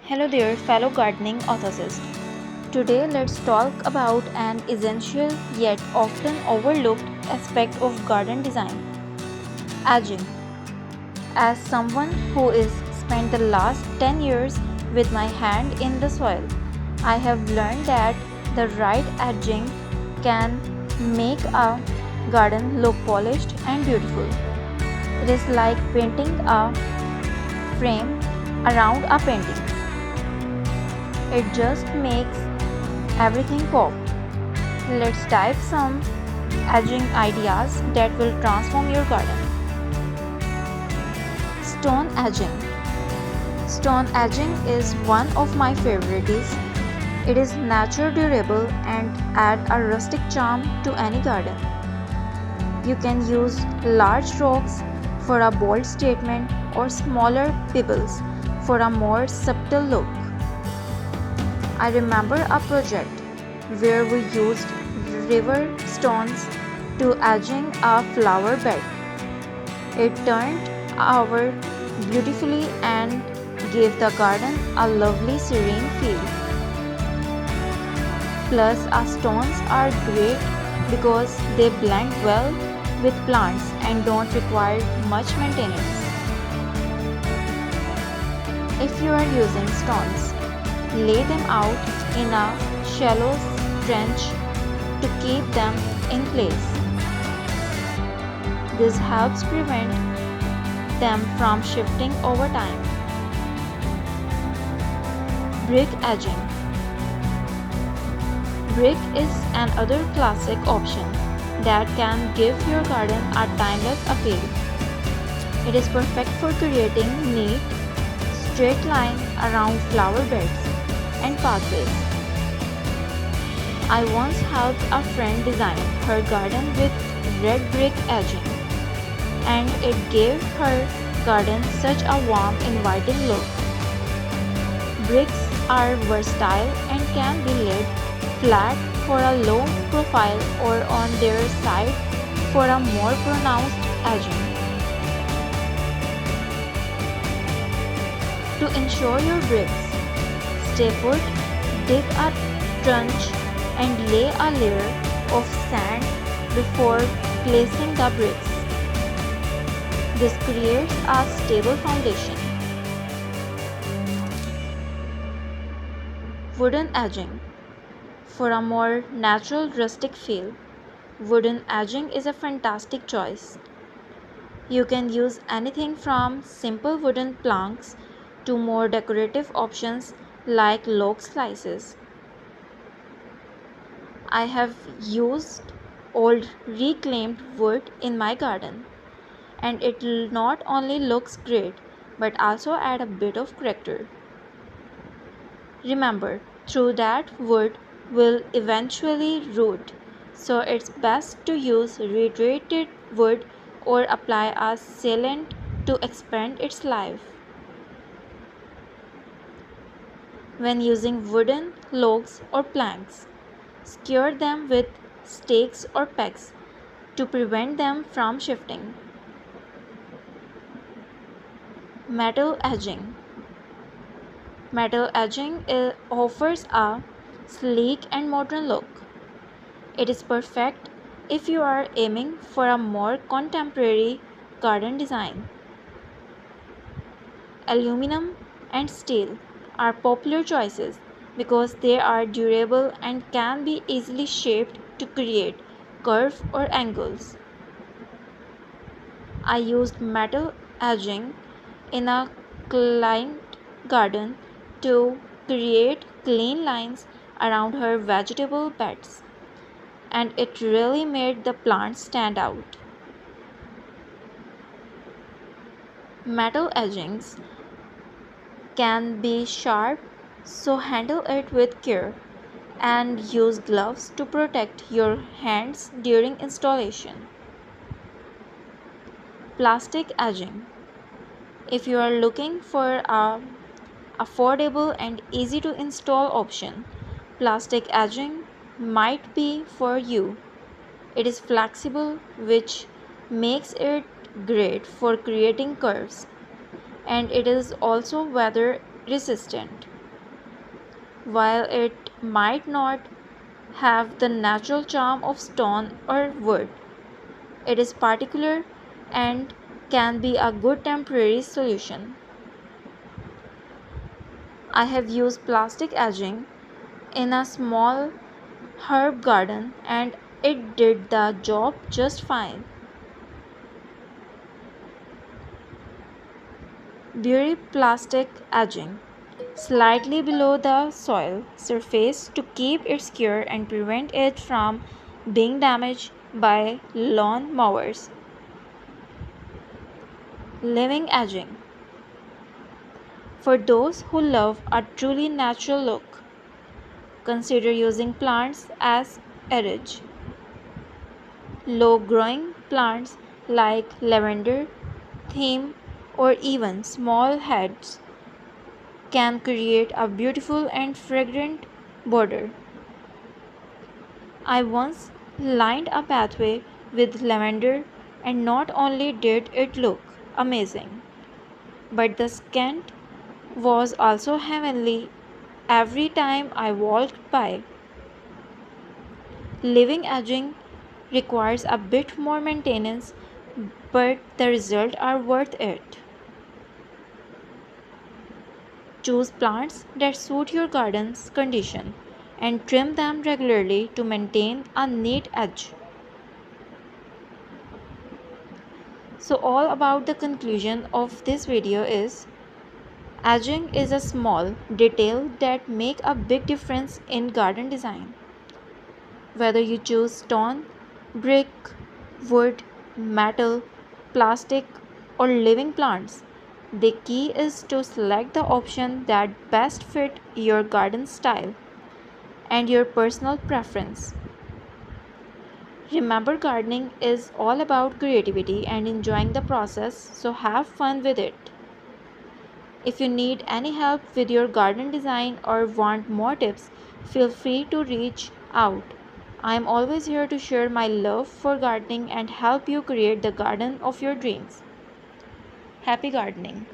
Hello there, fellow gardening enthusiasts. Today, let's talk about an essential yet often overlooked aspect of garden design: edging. As someone who is spent the last 10 years with my hand in the soil, I have learned that the right edging can make a garden look polished and beautiful. It is like painting a frame around a painting. It just makes everything pop. Let's dive some edging ideas that will transform your garden. Stone edging. Stone edging is one of my favorites. It is natural, durable, and add a rustic charm to any garden. You can use large rocks for a bold statement or smaller pebbles for a more subtle look. I remember a project where we used river stones to edging a flower bed. It turned out beautifully and gave the garden a lovely serene feel. Plus, our stones are great because they blend well with plants and don't require much maintenance. If you are using stones, lay them out in a shallow trench to keep them in place. This helps prevent them from shifting over time. Brick edging. Brick is another classic option that can give your garden a timeless appeal. It is perfect for creating neat, straight lines around flower beds and pathways. I once helped a friend design her garden with red brick edging, and it gave her garden such a warm, inviting look. Bricks are versatile and can be laid flat for a low profile or on their side for a more pronounced edging. To ensure your bricks stay put, dig a trench and lay a layer of sand before placing the bricks. This creates a stable foundation. Wooden edging. For a more natural rustic feel, wooden edging is a fantastic choice. You can use anything from simple wooden planks to more decorative options like log slices. I have used old reclaimed wood in my garden, and it not only looks great but also add a bit of character. Remember, through that wood will eventually rot, so it's best to use retreated wood or apply a sealant to expand its life. When using wooden logs or planks, secure them with stakes or pegs to prevent them from shifting. Metal edging. Metal edging offers a sleek and modern look. It is perfect if you are aiming for a more contemporary garden design. Aluminum and steel are popular choices because they are durable and can be easily shaped to create curves or angles. I used metal edging in a client garden to create clean lines around her vegetable beds, and it really made the plants stand out. Metal edgings can be sharp, so handle it with care and use gloves to protect your hands during installation. Plastic edging. If you are looking for a affordable and easy to install option, plastic edging might be for you. It is flexible, which makes it great for creating curves, and it is also weather resistant. While it might not have the natural charm of stone or wood, it is particular and can be a good temporary solution. I have used plastic edging in a small herb garden and it did the job just fine. Bury plastic edging slightly below the soil surface to keep it secure and prevent it from being damaged by lawn mowers. Living edging. For those who love a truly natural look, consider using plants as edge. Low growing plants like lavender, thyme, or even small heads can create a beautiful and fragrant border. I once lined a pathway with lavender, and not only did it look amazing, but the scent was also heavenly every time I walked by. Living edging requires a bit more maintenance, but the results are worth it. Choose plants that suit your garden's condition and trim them regularly to maintain a neat edge. So all about the conclusion of this video is edging is a small detail that make a big difference in garden design. Whether you choose stone, brick, wood, metal, plastic or living plants, the key is to select the option that best fit your garden style and your personal preference. Remember, gardening is all about creativity and enjoying the process, so have fun with it. If you need any help with your garden design or want more tips, feel free to reach out. I am always here to share my love for gardening and help you create the garden of your dreams. Happy gardening!